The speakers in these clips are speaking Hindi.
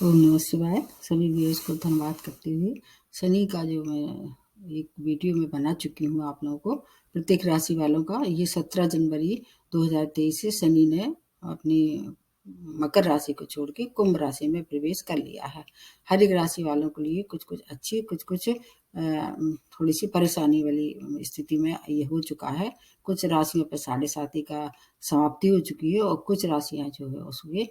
ओम नमः शिवाय। सभी व्यूअर्स को धन्यवाद करते हुए शनि का जो मैं एक वीडियो में बना चुकी हूँ आप लोगों को प्रत्येक राशि वालों का। ये 17 जनवरी 2023 से शनि ने अपनी मकर राशि को छोड़ के कुंभ राशि में प्रवेश कर लिया है। हर एक राशि वालों के लिए कुछ कुछ अच्छी कुछ थोड़ी सी परेशानी वाली स्थिति में ये हो चुका है। कुछ राशियों पर 7.5 का समाप्ति हो चुकी है और कुछ राशियां जो है उसके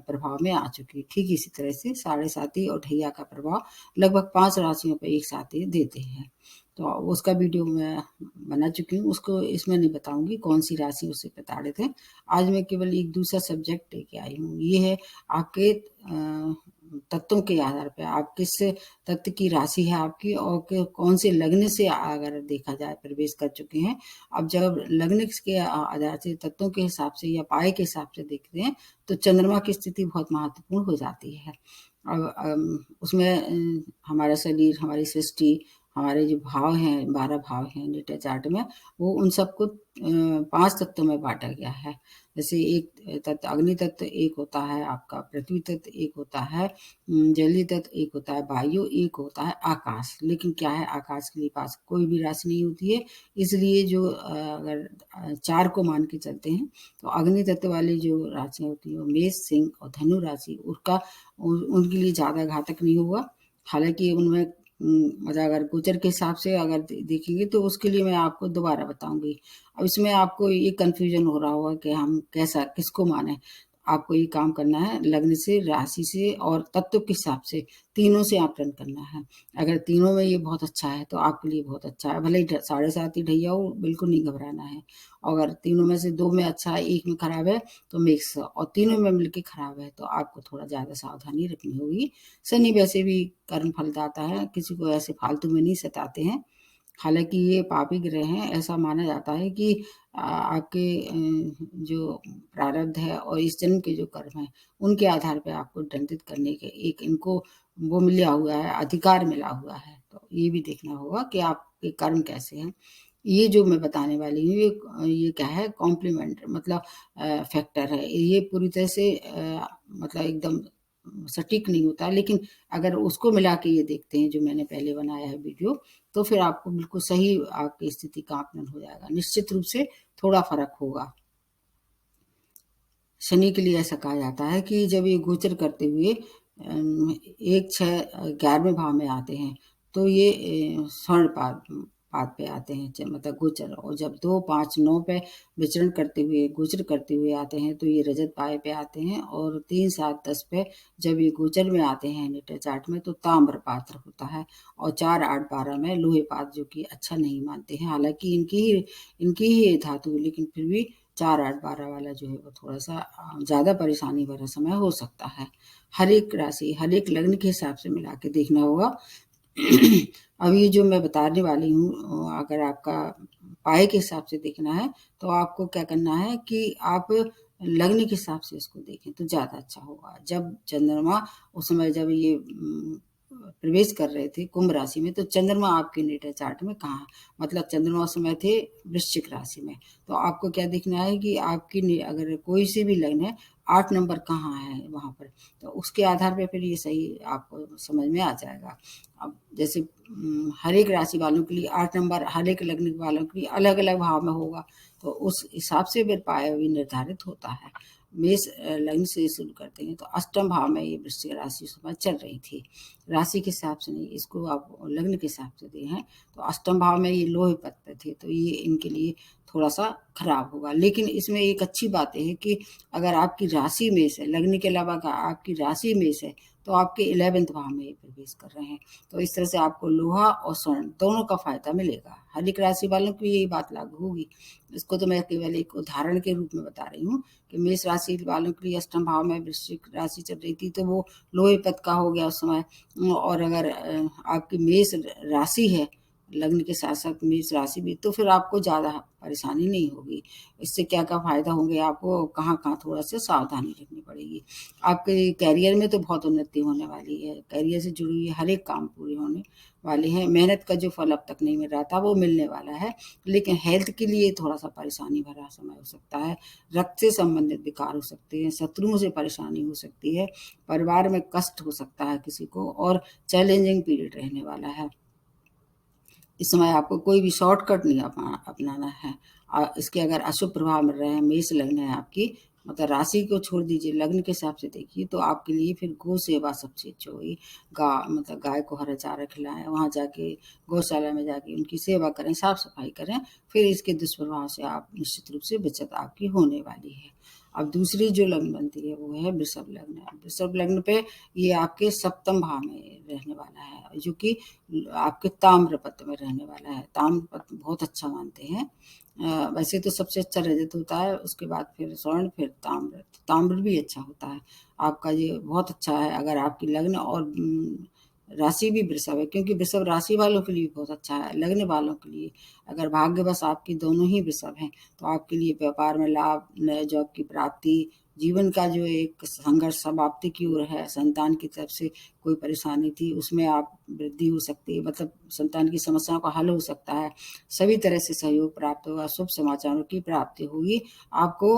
प्रभाव में आ चुकी है। ठीक इसी तरह से 7.5 और ढैया का प्रभाव लगभग 5 राशियों पर एक साथ ही देते हैं। तो उसका वीडियो मैं बना चुकी हूँ, उसको इसमें नहीं बताऊंगी कौन सी राशि उससे प्रताड़ित है। आज मैं केवल एक दूसरा सब्जेक्ट लेके आई हूँ। ये है आपके तत्वों के आधार पर आप किस तत्व की राशि है आपकी और कौन से लग्न से अगर देखा जाए प्रवेश कर चुके हैं। अब जब लग्न के आधार से तत्वों के हिसाब से या पाए के हिसाब से देखते हैं तो चंद्रमा की स्थिति बहुत महत्वपूर्ण हो जाती है। अब उसमें हमारा शरीर, हमारी सृष्टि, हमारे जो भाव हैं, 12 भाव हैं नेटा चार्ट में, वो उन सबको 5 तत्वों में बांटा गया है। जैसे एक तत्व अग्नि तत्व एक होता है, आपका पृथ्वी तत्व एक होता है, जलीय तत्व एक होता है, वायु एक होता है, आकाश। लेकिन क्या है, आकाश के लिए पास कोई भी राशि नहीं होती है। इसलिए जो अगर 4 को मान के चलते हैं तो अग्नि तत्व वाली जो राशियां होती है वो मेष, सिंह और धनु राशि उनके लिए ज़्यादा घातक नहीं होगा। हालांकि उनमें मतलब अगर गोचर के हिसाब से अगर देखेंगे तो उसके लिए मैं आपको दोबारा बताऊंगी। अब इसमें आपको ये कन्फ्यूजन हो रहा होगा कि हम कैसा किसको माने। आपको ये काम करना है लग्न से, राशि से और तत्व के हिसाब से, तीनों से आकलन करना है। अगर तीनों में ये बहुत अच्छा है तो आपके लिए बहुत अच्छा है। भले ही 7.5 ही ढैया हो, बिल्कुल नहीं घबराना है। अगर तीनों में से 2 में अच्छा है, एक में खराब है तो मिक्स, और तीनों में मिलके खराब है तो आपको थोड़ा ज़्यादा सावधानी रखनी होगी। शनि वैसे भी कर्म फलदाता है, किसी को ऐसे फालतू में नहीं सताते हैं। हालांकि ये पापी ग्रह हैं, ऐसा माना जाता है कि आपके जो प्रारब्ध है और इस जन्म के जो कर्म है उनके आधार पर आपको दंडित करने के एक इनको वो मिला हुआ है, अधिकार मिला हुआ है। तो ये भी देखना होगा कि आपके कर्म कैसे हैं। ये जो मैं बताने वाली हूँ ये क्या है, कॉम्प्लीमेंट मतलब फैक्टर है। ये पूरी तरह से मतलब एकदम सटीक नहीं होता, लेकिन अगर उसको मिला के ये देखते हैं जो मैंने पहले बनाया है वीडियो, तो फिर आपको बिल्कुल सही आपकी स्थिति का आकलन हो जाएगा। निश्चित रूप से थोड़ा फर्क होगा। शनि के लिए ऐसा कहा जाता है कि जब ये गोचर करते हुए 1, 6, 11वें भाव में आते हैं तो ये स्वर्ण पाद पे आते हैं, मतलब गोचर। और जब 2, 5, 9 पे विचरण करते हुए गोचर करते हुए आते हैं तो ये रजत पाए पे आते हैं। और 3, 7, 10 पे जब ये गोचर में आते हैं नेटा चार्ट में तो ताम्र पात्र होता है। और 4, 8, 12 में लोहे पात, जो कि अच्छा नहीं मानते हैं। हालांकि इनकी ही धातु, लेकिन फिर भी 4, 8, 12 वाला जो है वो थोड़ा सा ज़्यादा परेशानी भरा समय हो सकता है। हर एक राशि, हर एक लग्न के हिसाब से मिला के देखना होगा। अब ये जो मैं बताने वाली हूँ, अगर आपका पाए के हिसाब से देखना है तो आपको क्या करना है कि आप लग्न के हिसाब से इसको देखें तो ज़्यादा अच्छा होगा। जब चंद्रमा उस समय जब ये प्रवेश कर रहे थे कुंभ राशि में तो चंद्रमा आपके नेटा चार्ट में कहाँ, मतलब चंद्रमा उस समय थे वृश्चिक राशि में। तो आपको क्या देखना है कि आपकी अगर कोई से भी लग्न है 8 नंबर कहाँ है वहाँ पर, तो उसके आधार पर फिर ये सही आपको समझ में आ जाएगा। अब जैसे हर एक राशि वालों के लिए 8 नंबर, हर एक लग्न वालों के लिए अलग अलग भाव में होगा, तो उस हिसाब से फिर पाया भी निर्धारित होता है। मेष लग्न से शुरू करते हैं तो अष्टम भाव में ये वृश्चिक राशि उस समय चल रही थी। राशि के हिसाब से नहीं, इसको आप लग्न के हिसाब से दे हैं तो अष्टम भाव में ये लोहे पद पे थे, तो ये इनके लिए थोड़ा सा खराब होगा। लेकिन इसमें एक अच्छी बात है कि अगर आपकी राशि में से, लग्न के अलावा का आपकी राशि में से, तो आपके 11वें भाव में ये प्रवेश कर रहे हैं। तो इस तरह से आपको लोहा और स्वर्ण दोनों का फायदा मिलेगा। हर एक राशि वालों की यही बात लागू होगी। इसको तो मैं केवल एक उदाहरण के रूप में बता रही हूँ कि मेष राशि वालों के लिए अष्टम भाव में वृश्चिक राशि चल रही थी तो वो लोहे पद का हो गया उस समय। और अगर आपकी मेष राशि है, लग्न के साथ साथ मेष राशि भी, तो फिर आपको ज़्यादा परेशानी नहीं होगी। इससे क्या-क्या फ़ायदा होंगे आपको, कहाँ-कहाँ थोड़ा-सा सावधानी रखनी पड़ेगी। आपके करियर में तो बहुत उन्नति होने वाली है, करियर से जुड़ी हुई हर एक काम पूरे होने वाले हैं। मेहनत का जो फल अब तक नहीं मिल रहा था वो मिलने वाला है, लेकिन हेल्थ के लिए थोड़ा-सा परेशानी भरा समय हो सकता है। रक्त से संबंधित विकार हो सकते हैं, शत्रुओं से परेशानी हो सकती है, परिवार में कष्ट हो सकता है किसी को, और चैलेंजिंग पीरियड रहने वाला है। इस समय आपको कोई भी शॉर्टकट नहीं अपनाना है। इसके अगर अशुभ प्रभाव मिल रहे हैं, मेष लग्न है आपकी, मतलब राशि को छोड़ दीजिए, लग्न के हिसाब से देखिए तो आपके लिए फिर गौ सेवा सबसे अच्छी होगी। मतलब गाय को हरा चारा खिलाएं, वहाँ जाके गौशाला में जाके उनकी सेवा करें, साफ सफाई करें, फिर इसके दुष्प्रभाव से आप निश्चित रूप से बचत आपकी होने वाली है। अब दूसरी जो लग्न बनती है वो है वृषभ लग्न। वृषभ लग्न पे ये आपके सप्तम भाव में रहने वाला है, जो कि आपके ताम्रपत्र में रहने वाला है। ताम्रपत्र बहुत अच्छा मानते हैं। वैसे तो सबसे अच्छा रजत होता है, उसके बाद फिर स्वर्ण, फिर ताम्र। ताम्र भी अच्छा होता है आपका, ये बहुत अच्छा है अगर आपकी लग्न और राशि भी वृषभ है, क्योंकि वृषभ राशि वालों के लिए बहुत अच्छा है। लग्न वालों के लिए अगर भाग्यवश आपकी दोनों ही वृषभ हैं तो आपके लिए व्यापार में लाभ, नए जॉब की प्राप्ति, जीवन का जो एक संघर्ष समाप्ति की ओर है, संतान की तरफ से कोई परेशानी थी उसमें आप वृद्धि हो सकती है, मतलब संतान की समस्याओं का हल हो सकता है। सभी तरह से सहयोग प्राप्त होगा, शुभ समाचारों की प्राप्ति होगी। आपको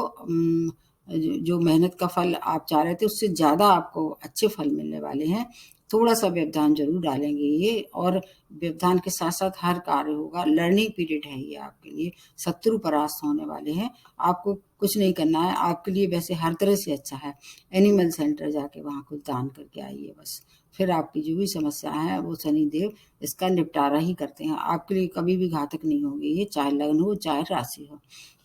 जो मेहनत का फल आप चाह रहे थे उससे ज़्यादा आपको अच्छे फल मिलने वाले हैं। थोड़ा सा व्यवधान जरूर डालेंगे ये, और व्यवधान के साथ साथ हर कार्य होगा। लर्निंग पीरियड है ये आपके लिए, शत्रु परास्त होने वाले हैं। आपको कुछ नहीं करना है, आपके लिए वैसे हर तरह से अच्छा है। एनिमल सेंटर जाके वहाँ कुछ दान करके आइए बस, फिर आपकी जो भी समस्या है वो शनिदेव इसका निपटारा ही करते हैं। आपके लिए कभी भी घातक नहीं होगी ये, चाहे लग्न हो चाहे राशि हो।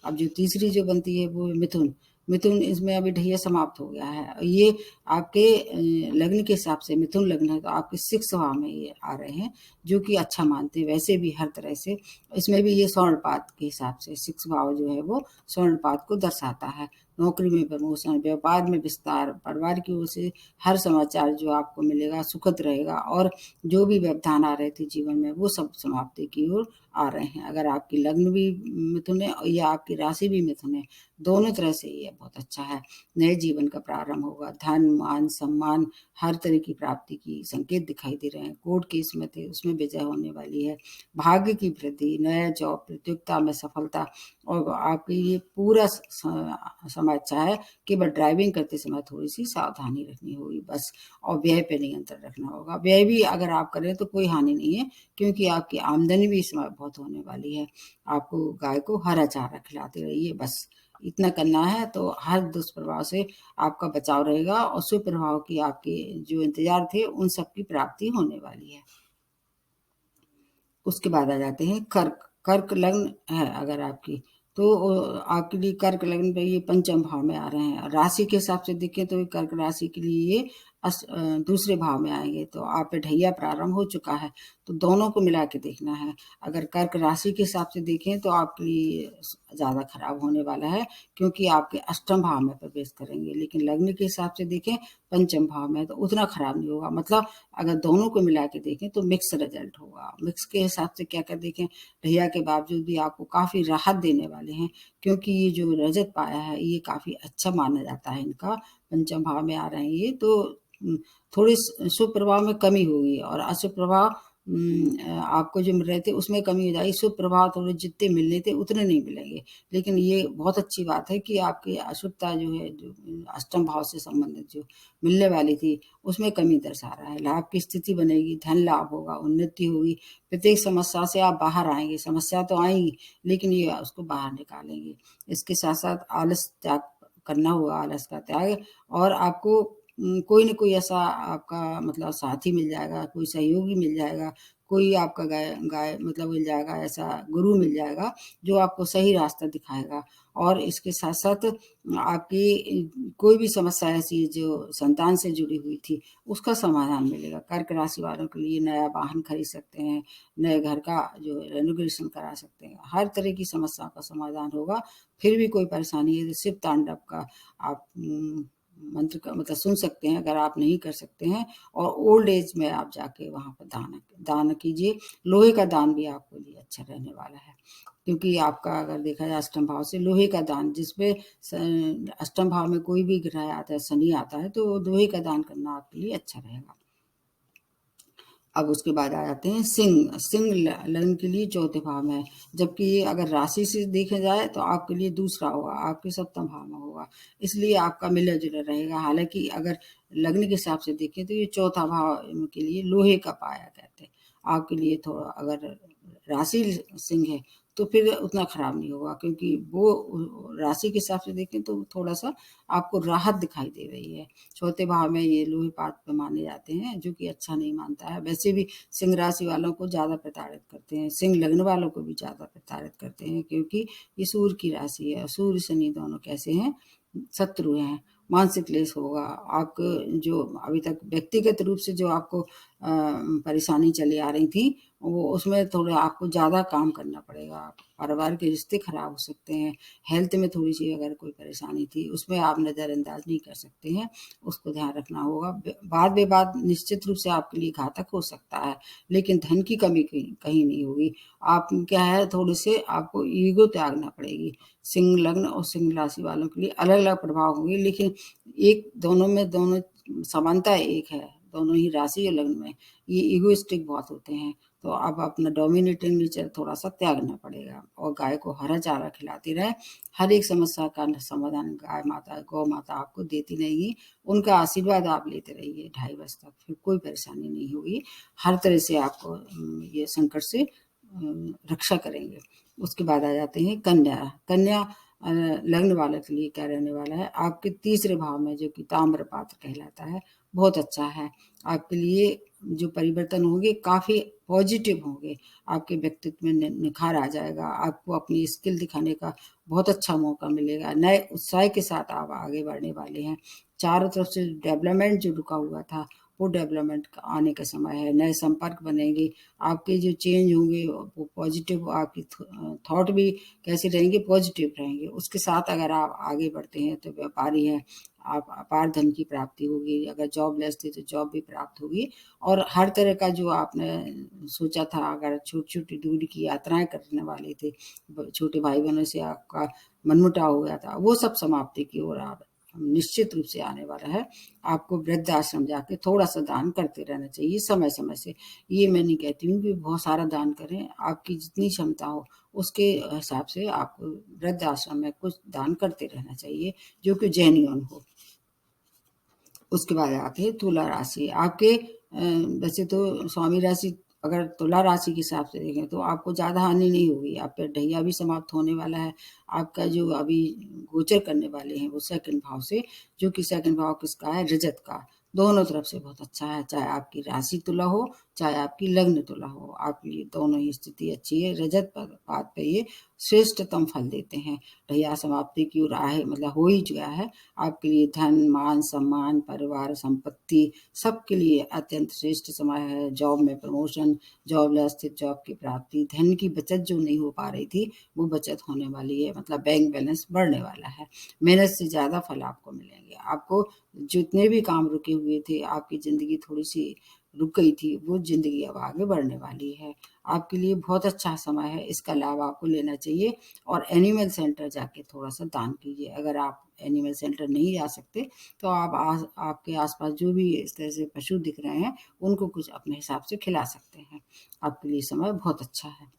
अब जो तीसरी जो बनती है वो मिथुन। मिथुन इसमें अभी ढैया समाप्त हो गया है। ये आपके लग्न के हिसाब से मिथुन लग्न है तो आपके 6 भाव में ये आ रहे हैं, जो कि अच्छा मानते हैं वैसे भी हर तरह से। इसमें भी ये स्वर्णपात के हिसाब से 6 भाव जो है वो स्वर्णपात को दर्शाता है। नौकरी में प्रमोशन, व्यापार में विस्तार, परिवार की ओर से हर समाचार जो आपको मिलेगा सुखद रहेगा, और जो भी व्यवधान आ रहे थे जीवन में वो सब समाप्ति की ओर आ रहे हैं। अगर आपकी लग्न भी मिथुन है या आपकी राशि भी मिथुन है, दोनों तरह से ये बहुत अच्छा है। नए जीवन का प्रारंभ होगा, धन, मान, सम्मान, हर तरह की प्राप्ति की संकेत दिखाई दे रहे हैं। कोर्ट केस में थे उसमें विजय होने वाली है। भाग्य की वृद्धि, नया जॉब, प्रतियोगिता में सफलता, और आपके ये पूरा समय अच्छा है। केवल ड्राइविंग करते समय थोड़ी सी सावधानी रखनी होगी बस, और व्यय पे नियंत्रण रखना होगा। व्यय भी अगर आप करें तो कोई हानि नहीं है, क्योंकि आपकी आमदनी भी इस समय बहुत होने वाली है। आपको गाय को हरा चारा खिलाते रहिए बस, इतना करना है तो हर दुष्प्रभाव से आपका बचाव रहेगा, और सुप्रभाव की आपके जो इंतजार थे उन सब की प्राप्ति होने वाली है। उसके बाद आ जाते हैं कर्क। कर्क लग्न है अगर आपकी, तो आपके लिए कर्क लग्न पे ये पंचम भाव में आ रहे हैं। राशि के हिसाब से देखें तो कर्क राशि के लिए ये दूसरे भाव में आएंगे, तो आप पे ढैया प्रारंभ हो चुका है। तो दोनों को मिला के देखना है। अगर कर्क राशि के हिसाब से देखें तो आपके लिए ज़्यादा खराब होने वाला है, क्योंकि आपके अष्टम भाव में प्रवेश करेंगे। लेकिन लग्न के हिसाब से देखें पंचम भाव में, तो उतना खराब नहीं होगा। मतलब अगर दोनों को मिला के देखें तो मिक्स रिजल्ट होगा। मिक्स के हिसाब से क्या कर देखें, ढैया के बावजूद भी आपको काफ़ी राहत देने वाले हैं, क्योंकि ये जो रजत पाया है ये काफ़ी अच्छा माना जाता है इनका। पंचम भाव में आ रहे हैं ये, तो थोड़ी शुभ प्रभाव में कमी होगी, और अशुभ प्रभाव आपको जो मिल रहे थे उसमें कमी हो जाएगी। शुभ प्रभाव थोड़े जितने मिलने थे उतने नहीं मिलेंगे। लेकिन ये बहुत अच्छी बात है कि आपकी अशुभता जो है, जो अष्टम भाव से संबंधित जो मिलने वाली थी उसमें कमी दर्शा रहा है। लाभ की स्थिति बनेगी, धन लाभ होगा, उन्नति होगी। प्रत्येक समस्या से आप बाहर आएंगे। समस्या तो आएंगी लेकिन ये उसको बाहर निकालेंगे। इसके साथ साथ आलस त्याग करना होगा, आलस का त्याग, और आपको कोई न कोई ऐसा आपका मतलब साथी मिल जाएगा, कोई सहयोगी मिल जाएगा, कोई आपका गाय गाय मतलब मिल जाएगा, ऐसा गुरु मिल जाएगा जो आपको सही रास्ता दिखाएगा। और इसके साथ साथ आपकी कोई भी समस्या ऐसी जो संतान से जुड़ी हुई थी उसका समाधान मिलेगा। कर्क राशि वालों के लिए नया वाहन खरीद सकते हैं, नए घर का जो रेनोवेशन करा सकते हैं, हर तरह की समस्या का समाधान होगा। फिर भी कोई परेशानी है तो शिव तांडव का आप मंत्र का मतलब सुन सकते हैं अगर आप नहीं कर सकते हैं। और ओल्ड एज में आप जाके वहाँ पर दान कीजिए। लोहे का दान भी आपके लिए अच्छा रहने वाला है, क्योंकि आपका अगर देखा जाए अष्टम भाव से लोहे का दान, जिसमें अष्टम भाव में कोई भी ग्रह आता है, शनि आता है, तो लोहे का दान करना आपके लिए अच्छा रहेगा। अब उसके बाद आ जाते हैं सिंह। सिंह लग्न के लिए चौथे भाव में है, जबकि ये अगर राशि से देखा जाए तो आपके लिए दूसरा होगा, आपके सप्तम भाव में होगा, इसलिए आपका मिला जुला रहेगा। हालांकि अगर लग्न के हिसाब से देखें तो ये चौथा भाव के लिए लोहे का पाया कहते हैं। आपके लिए थोड़ा अगर राशि सिंह है तो फिर उतना खराब नहीं होगा, क्योंकि वो राशि के हिसाब से देखें तो थोड़ा सा आपको राहत दिखाई दे रही है। चौथे भाव में ये लोहे पात पे माने जाते हैं, जो कि अच्छा नहीं मानता है। वैसे भी सिंह राशि वालों को ज़्यादा प्रताड़ित करते हैं, सिंह लग्न वालों को भी ज़्यादा प्रताड़ित करते हैं, क्योंकि ये सूर्य की राशि है। सूर्य शनि दोनों कैसे हैं, शत्रु हैं। मानसिक क्लेश होगा आपको, जो अभी तक व्यक्तिगत रूप से जो आपको परेशानी चली आ रही थी, वो उसमें थोड़ा आपको ज़्यादा काम करना पड़ेगा। परिवार के रिश्ते खराब हो सकते हैं। हेल्थ में थोड़ी सी अगर कोई परेशानी थी, उसमें आप नज़रअंदाज नहीं कर सकते हैं, उसको ध्यान रखना होगा। वाद विवाद निश्चित रूप से आपके लिए घातक हो सकता है, लेकिन धन की कमी कहीं नहीं होगी। आप क्या है, थोड़े से आपको ईगो त्यागना पड़ेगी। सिंह लग्न और सिंह राशि वालों के लिए अलग अलग प्रभाव होंगे, लेकिन एक दोनों में दोनों समानता एक है। दोनों ही राशि और लग्न में ये इगोइस्टिक बहुत होते हैं, तो अब अपना डोमिनेटिंग नेचर थोड़ा सा त्यागना पड़ेगा। और गाय को हरा चारा खिलाती रहे। हर एक समस्या का समाधान गाय माता, गौ माता आपको देती रहेगी। उनका आशीर्वाद आप लेते रहिए 2.5 वर्ष तक, फिर कोई परेशानी नहीं होगी। हर तरह से आपको ये संकट से रक्षा करेंगे। उसके बाद आ जाते हैं कन्या। कन्या लग्न वाले के लिए क्या रहने वाला है, आपके तीसरे भाव में, जो कि ताम्र पात्र कहलाता है, बहुत अच्छा है। आपके लिए जो परिवर्तन होंगे काफ़ी पॉजिटिव होंगे। आपके व्यक्तित्व में निखार आ जाएगा। आपको अपनी स्किल दिखाने का बहुत अच्छा मौका मिलेगा। नए उत्साह के साथ आप आगे बढ़ने वाले हैं। चारों तरफ से डेवलपमेंट जो रुका हुआ था, वो डेवलपमेंट का आने का समय है। नए संपर्क बनेंगे। आपके जो चेंज होंगे वो पॉजिटिव, आपकी थॉट भी कैसे रहेंगे, पॉजिटिव रहेंगे। उसके साथ अगर आप आगे बढ़ते हैं तो व्यापारी हैं, आप अपार धन की प्राप्ति होगी। अगर जॉबलेस थे तो जॉब भी प्राप्त होगी। और हर तरह का जो आपने सोचा था, अगर छोटी छोटी दूरी की यात्राएं करने वाले थे, छोटे भाई बहनों से आपका मनमुटाव हो गया था, वो सब समाप्ति की ओर आप निश्चित रूप से आने वाला है। आपको वृद्ध आश्रम जाके थोड़ा सा दान करते रहना चाहिए समय समय से। ये मैं नहीं कहती हूँ कि बहुत सारा दान करें, आपकी जितनी क्षमता हो उसके हिसाब से आपको वृद्ध आश्रम में कुछ दान करते रहना चाहिए, जो कि जेन्युइन हो। उसके बाद आती है तुला राशि। आपके वैसे तो स्वामी राशि, अगर तुला राशि के हिसाब से देखें तो आपको ज़्यादा हानि नहीं होगी। आपका ढैया भी समाप्त होने वाला है। आपका जो अभी गोचर करने वाले हैं वो सेकंड भाव से, जो कि सेकंड भाव किसका है, रजत का। दोनों तरफ से बहुत अच्छा है, चाहे आपकी राशि तुला हो चाहे आपकी लग्न तुला हो, आपकी लिए दोनों ही स्थिति अच्छी है। रजत पात पे ये श्रेष्ठतम फल देते हैं। ढैया समाप्ति की ओर आहे मतलब हो ही चुका है। आपके लिए धन, मान, सम्मान, परिवार, संपत्ति, सबके लिए अत्यंत श्रेष्ठ समय है। जॉब में प्रमोशन, जॉब में स्थित जॉब की प्राप्ति, धन की बचत जो नहीं हो पा रही थी वो बचत होने वाली है, मतलब बैंक बैलेंस बढ़ने वाला है। मेहनत से ज़्यादा फल आपको मिलेंगे। आपको जितने भी काम रुके हुए थे, आपकी ज़िंदगी थोड़ी सी रुक गई थी, वो ज़िंदगी अब आगे बढ़ने वाली है। आपके लिए बहुत अच्छा समय है, इसका लाभ आपको लेना चाहिए। और एनिमल सेंटर जाके थोड़ा सा दान कीजिए। अगर आप एनिमल सेंटर नहीं जा सकते तो आप आपके आसपास जो भी इस तरह से पशु दिख रहे हैं उनको कुछ अपने हिसाब से खिला सकते हैं। आपके लिए समय बहुत अच्छा है।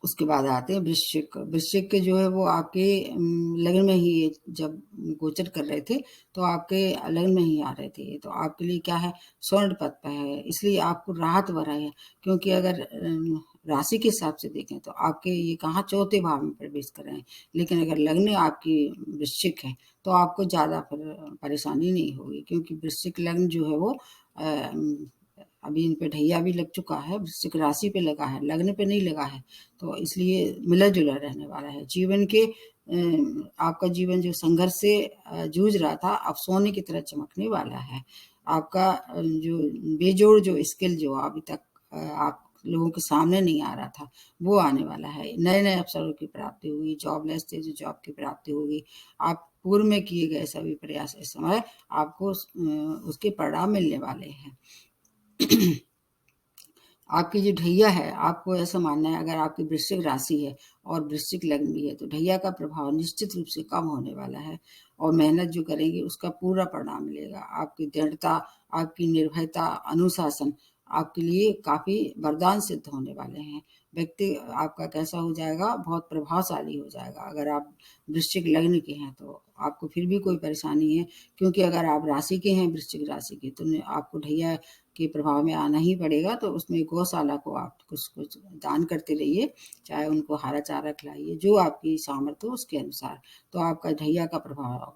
उसके बाद आते हैं वृश्चिक। वृश्चिक के जो है वो आपके लग्न में ही जब गोचर कर रहे थे तो आपके लग्न में ही आ रहे थे, तो आपके लिए क्या है, स्वर्ण पद पे है, इसलिए आपको राहत हो रहा है। क्योंकि अगर राशि के हिसाब से देखें तो आपके ये कहाँ चौथे भाव में प्रवेश कर रहे हैं, लेकिन अगर लग्न आपकी वृश्चिक है तो आपको ज़्यादा परेशानी नहीं होगी, क्योंकि वृश्चिक लग्न जो है वो अभी इन पे ढैया भी लग चुका है, वृश्चिक राशि पे लगा है, लग्न पे नहीं लगा है, तो इसलिए मिला जुला रहने वाला है। जीवन के आपका जीवन जो संघर्ष से जूझ रहा था, अब सोने की तरह चमकने वाला है। आपका जो बेजोड़ जो स्किल जो अभी तक आप लोगों के सामने नहीं आ रहा था, वो आने वाला है। नए नए अवसरों की प्राप्ति होगी। जॉबलेस थे जो जॉब की प्राप्ति होगी। आपको पूर्व में किए गए सभी प्रयास इस समय आपको उसके परिणाम मिलने वाले हैं। आपकी जो ढैया है, आपको ऐसा मानना है, अगर आपकी वृश्चिक राशि है और वृश्चिक लग्न भी है तो ढैया का प्रभाव निश्चित रूप से कम होने वाला है और मेहनत जो करेंगे उसका पूरा परिणाम मिलेगा। आपकी दृढ़ता, आपकी निर्भयता, अनुशासन आपके लिए काफी वरदान सिद्ध होने वाले हैं। व्यक्ति आपका कैसा हो जाएगा, बहुत प्रभावशाली हो जाएगा। अगर आप वृश्चिक लग्न के हैं तो आपको फिर भी कोई परेशानी है, क्योंकि अगर आप राशि के हैं वृश्चिक राशि के तो आपको ढैया के प्रभाव में आना ही पड़ेगा। तो उसमें गौशाला को आप कुछ कुछ दान करते रहिए, चाहे उनको हरा चारा खिलाइए, जो आपकी सामर्थ्य हो उसके अनुसार। तो आपका ढैया का प्रभाव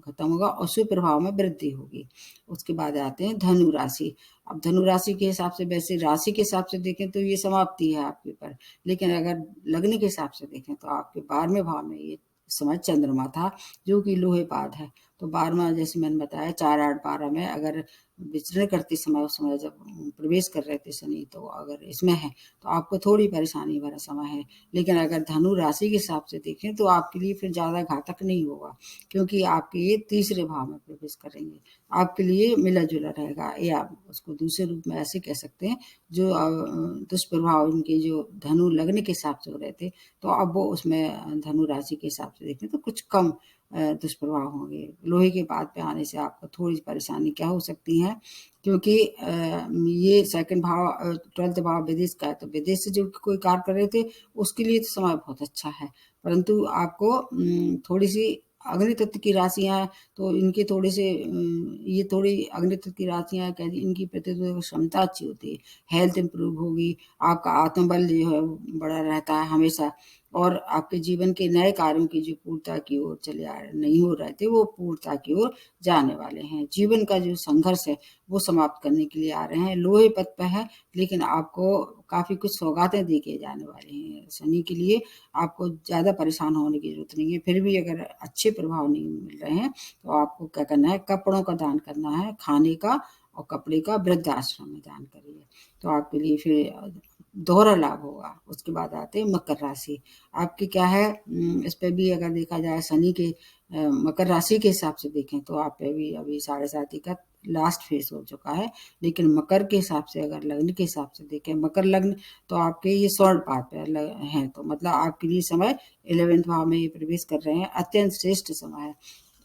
खत्म होगा और शुभ प्रभाव में वृद्धि होगी। उसके बाद आते हैं धनु राशि। अब धनु राशि के हिसाब से, वैसे राशि के हिसाब से देखें तो ये समाप्ति है आपके ऊपर, लेकिन अगर लग्न के हिसाब से देखें तो आपके 12वें भाव में ये समय चंद्रमा था, जो कि लोहे पाद है। तो 12वां, जैसे मैंने बताया, 4, 8, 12 में अगर विचरण करते समय, उस समय जब प्रवेश कर रहे थे शनि, तो अगर इसमें है तो आपको थोड़ी परेशानी भरा समय है। लेकिन अगर धनु राशि के हिसाब से देखें तो आपके लिए फिर ज़्यादा घातक नहीं होगा, क्योंकि आपके ये तीसरे भाव में प्रवेश करेंगे। आपके लिए मिला जुला रहेगा, या आप उसको दूसरे रूप में ऐसे कह सकते हैं, जो दुष्प्रभाव इनके जो धनु लग्न के हिसाब से हो रहे थे, तो अब वो उसमें धनु राशि के हिसाब से देखें तो कुछ कम दुष्प्रभाव होंगे। लोहे के पाद पे आने से आपको थोड़ी परेशानी क्या हो सकती है, क्योंकि ये सेकंड भाव 12th भाव विदेश का है, तो विदेश से जो कोई कार्य कर रहे थे उसके लिए तो समय बहुत अच्छा है, परंतु आपको थोड़ी सी अग्नि तत्व की राशियां, तो इनके थोड़े से ये थोड़ी अग्नि तत्व की राशियां इनकी प्रतिरोधक क्षमता अच्छी होती है, हेल्थ इंप्रूव होगी, आपका आत्मबल जो है बड़ा रहता है हमेशा, और आपके जीवन के नए कार्यों की जो पूर्णता की ओर चले आ रहे नहीं हो रहे थे, वो पूर्णता की ओर जाने वाले हैं। जीवन का जो संघर्ष है वो समाप्त करने के लिए आ रहे हैं। लोहे पद पे है, लेकिन आपको काफी कुछ सौगातें दी के जाने वाले हैं शनि के लिए। आपको ज्यादा परेशान होने की जरूरत नहीं है। फिर भी अगर अच्छे प्रभाव नहीं मिल रहे हैं तो आपको क्या करना है, कपड़ों का दान करना है, खाने का और कपड़े का वृद्ध आश्रम में दान करिए, तो आपके लिए फिर दोहरा लाभ होगा। उसके बाद आते हैं मकर राशि। आपकी क्या है, इस पे भी अगर देखा जाए शनि के मकर राशि के हिसाब से देखें तो आप पे भी अभी 7.5 का लास्ट फेज हो चुका है। लेकिन मकर के हिसाब से, अगर लग्न के हिसाब से देखें, मकर लग्न, तो आपके ये स्वर्ण पाद पे हैं, तो मतलब आपके लिए समय 11वें भाव में ये प्रवेश कर रहे हैं। अत्यंत श्रेष्ठ समय है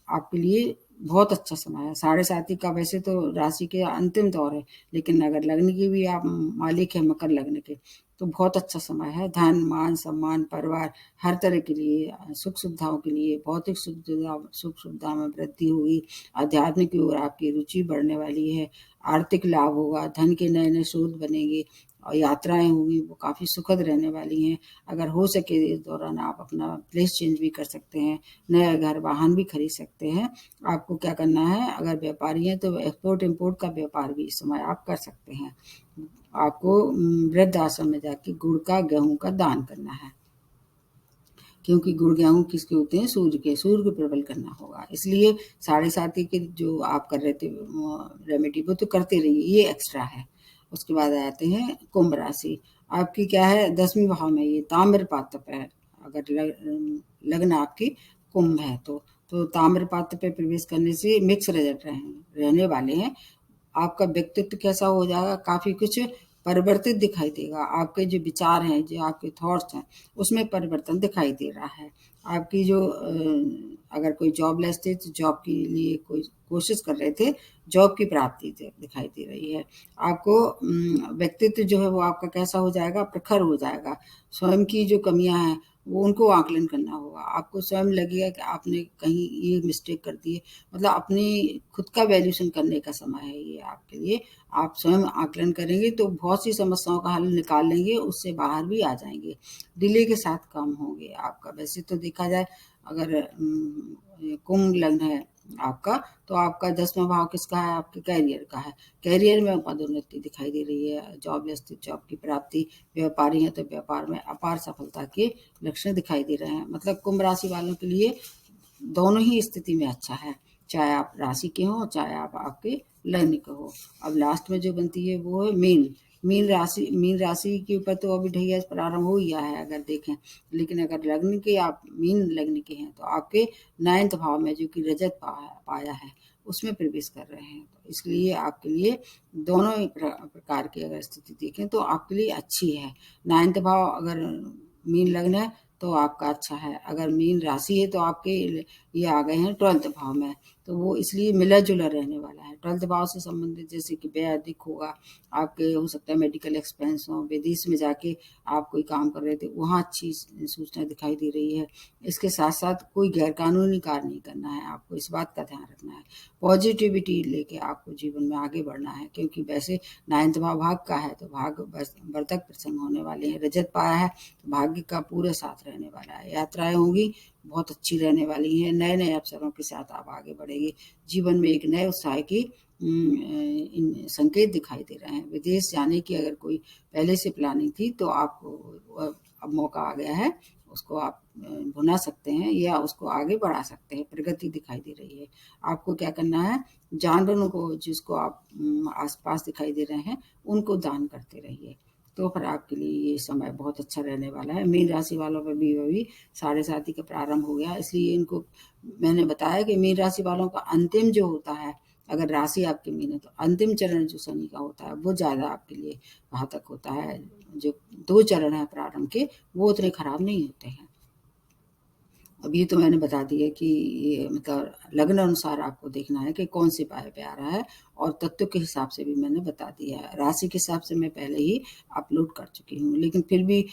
आपके लिए, बहुत अच्छा समय है। 7.5 का वैसे तो राशि के अंतिम दौर है, लेकिन अगर लग्न की भी आप मालिक है मकर लग्न के, तो बहुत अच्छा समय है। धन, मान, सम्मान, परिवार, हर तरह के लिए, सुख सुविधाओं के लिए, भौतिक सुख सुविधा में वृद्धि होगी। आध्यात्मिक की ओर आपकी रुचि बढ़ने वाली है। आर्थिक लाभ होगा, धन के नए नए स्रोत बनेंगे और यात्राएं होंगी, वो काफ़ी सुखद रहने वाली हैं। अगर हो सके इस दौरान आप अपना प्लेस चेंज भी कर सकते हैं, नया घर, वाहन भी खरीद सकते हैं। आपको क्या करना है, अगर व्यापारी हैं तो एक्सपोर्ट इम्पोर्ट का व्यापार भी इस समय आप कर सकते हैं। आपको वृद्ध आश्रम में जाके गुड़ का, गेहूं का दान करना है, क्योंकि गुड़ गेहूं किसके होते हैं, सूर्य के, सूर्य को प्रबल करना होगा। इसलिए 7.5 के जो आप कर रहे थे रेमेडी, वो तो करते रहिए, ये एक्स्ट्रा है। उसके बाद आते हैं कुंभ राशि। आपकी क्या है, 10वें भाव में ये ताम्र पात्र पे है। अगर लग्न आपकी कुंभ है तो ताम्र पात्र पे प्रवेश करने से मिक्स रिजल्ट रहने वाले हैं। आपका व्यक्तित्व कैसा हो जाएगा, काफी कुछ परिवर्तित दिखाई देगा। आपके जो विचार हैं, जो आपके थॉट्स हैं, उसमें परिवर्तन दिखाई दे रहा है। आपकी जो अगर कोई जॉबलेस थे तो जॉब के लिए कोई कोशिश कर रहे थे, जॉब की प्राप्ति दिखाई दे रही है। आपको व्यक्तित्व जो है वो आपका कैसा हो जाएगा, प्रखर हो जाएगा। स्वयं की जो कमियां हैं वो उनको आकलन करना होगा। आपको स्वयं लगेगा कि आपने कहीं ये मिस्टेक कर दी है, मतलब अपनी खुद का वैल्यूएशन करने का समय है ये आपके लिए। आप स्वयं आकलन करेंगे तो बहुत सी समस्याओं का हल निकाल लेंगे, उससे बाहर भी आ जाएंगे। डिले के साथ काम होंगे आपका। वैसे तो देखा जाए, अगर कुंभ लग्न है आपका, तो आपका 10वां भाव किसका है, आपके कैरियर का है। कैरियर में पदोन्नति दिखाई दे रही है, जॉबलेस थे जॉब की प्राप्ति, व्यापारी हैं तो व्यापार में अपार सफलता के लक्षण दिखाई दे रहे हैं। मतलब कुंभ राशि वालों के लिए दोनों ही स्थिति में अच्छा है, चाहे आप राशि के हो, चाहे आप आपके लग्न के हो। अब लास्ट में जो बनती है वो है मीन। मीन राशि के ऊपर तो अभी ढैया प्रारंभ हो गया है अगर देखें, लेकिन अगर लग्न के आप मीन लग्न के हैं तो आपके 9th भाव में जो कि रजत पाया है उसमें प्रवेश कर रहे हैं, तो इसलिए आपके लिए दोनों ही प्रकार की अगर स्थिति देखें तो आपके लिए अच्छी है। 9th भाव अगर मीन लग्न है तो आपका अच्छा है, अगर मीन राशि है तो आपके ये आ गए हैं 12th भाव में, तो वो इसलिए मिला जुला रहने वाला है। 12th भाव से संबंधित जैसे कि व्यय अधिक होगा, आपके हो सकता है मेडिकल एक्सपेंस हो, विदेश में जाके आप कोई काम कर रहे थे वहाँ अच्छी सूचना दिखाई दे रही है। इसके साथ साथ कोई गैरकानूनी कार्य नहीं करना है, आपको इस बात का ध्यान रखना है। पॉजिटिविटी लेके आपको जीवन में आगे बढ़ना है, क्योंकि वैसे 9th भाव भाग का है तो भाग वर्धक प्रसंग होने वाले हैं। रजत पाया है तो भाग्य का पूरा साथ रहने वाला है। यात्राएं होंगी बहुत अच्छी रहने वाली हैं, नए नए अवसरों के साथ आप आगे बढ़ेंगे। जीवन में एक नए उत्साह की इन संकेत दिखाई दे रहे हैं। विदेश जाने की अगर कोई पहले से प्लानिंग थी तो आपको अब मौका आ गया है, उसको आप भुना सकते हैं या उसको आगे बढ़ा सकते हैं, प्रगति दिखाई दे रही है। आपको क्या करना है, जानवरों को जिसको आप आसपास दिखाई दे रहे हैं उनको दान करते रहिए, तो फिर आपके लिए ये समय बहुत अच्छा रहने वाला है। मीन राशि वालों पर भी अभी 7:30 का प्रारंभ हो गया, इसलिए इनको मैंने बताया कि मीन राशि वालों का अंतिम जो होता है, अगर राशि आपकी मीन है तो अंतिम चरण जो शनि का होता है वो ज़्यादा आपके लिए घातक होता है। जो 2 चरण है प्रारंभ के वो उतने खराब नहीं होते हैं। अब ये तो मैंने बता दिया कि ये मतलब लग्न अनुसार आपको देखना है कि कौन से पाए पे आ रहा है, और तत्व के हिसाब से भी मैंने बता दिया है। राशि के हिसाब से मैं पहले ही अपलोड कर चुकी हूँ, लेकिन फिर भी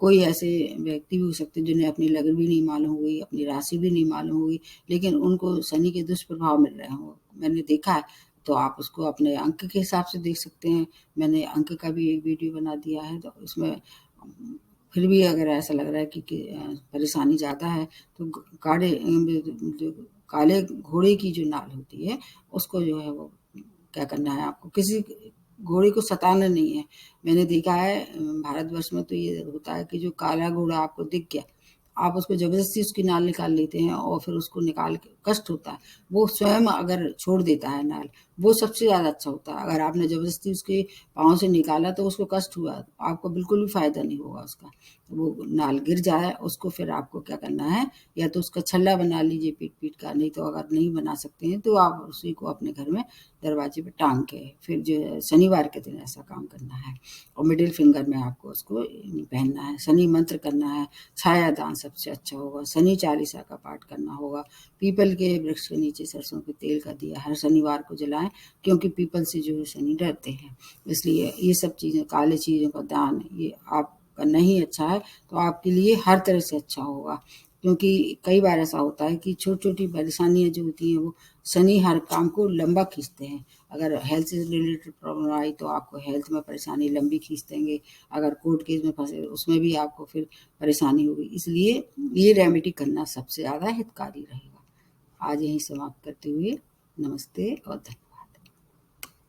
कोई ऐसे व्यक्ति भी हो सकते हैं जिन्हें अपनी लग्न भी नहीं मालूम हुई, अपनी राशि भी नहीं मालूम हुई, लेकिन उनको शनि के दुष्प्रभाव मिल रहे हों, मैंने देखा है। तो आप उसको अपने अंक के हिसाब से देख सकते हैं। मैंने अंक का भी एक वीडियो बना दिया है, तो इसमें फिर भी अगर ऐसा लग रहा है कि परेशानी ज़्यादा है तो जो काले घोड़े की जो नाल होती है उसको जो है वो क्या करना है, आपको किसी घोड़े को सताना नहीं है। मैंने देखा है भारतवर्ष में तो ये होता है कि जो काला घोड़ा आपको दिख गया, आप उसको ज़बरदस्ती उसकी नाल निकाल लेते हैं और फिर उसको निकाल के कष्ट होता है। वो स्वयं अगर छोड़ देता है नाल, वो सबसे ज़्यादा अच्छा होता है। अगर आपने ज़बरदस्ती उसके पाँव से निकाला तो उसको कष्ट हुआ, आपको बिल्कुल भी फ़ायदा नहीं होगा उसका। वो नाल गिर जाए उसको फिर आपको क्या करना है, या तो उसका छल्ला बना लीजिए पीट-पीट का, नहीं तो अगर नहीं बना सकते हैं तो आप उसी को अपने घर में दरवाजे पे टाँग के फिर जो है शनिवार के दिन ऐसा काम करना है, और मिडिल फिंगर में आपको उसको पहनना है। शनि मंत्र करना है, छाया दान सबसे अच्छा होगा, शनि चालीसा का पाठ करना होगा। पीपल के वृक्ष के नीचे सरसों के तेल का दिया हर शनिवार को जलाएँ, क्योंकि पीपल से जो है शनि डरते हैं। इसलिए ये सब चीज़ें, काली चीज़ों का दान ये आप करना ही अच्छा है, तो आपके लिए हर तरह से अच्छा होगा। क्योंकि कई बार ऐसा होता है कि छोटी-छोटी परेशानियाँ जो होती हैं वो शनि हर काम को लंबा खींचते हैं। अगर हेल्थ से रिलेटेड प्रॉब्लम आई तो आपको हेल्थ में परेशानी लंबी खींच देंगे, अगर कोर्ट केस में फँसे उसमें भी आपको फिर परेशानी होगी। इसलिए ये रेमेडी करना सबसे ज़्यादा हितकारी रहेगा। आज यहीं समाप्त करते हुए नमस्ते और धन्यवाद।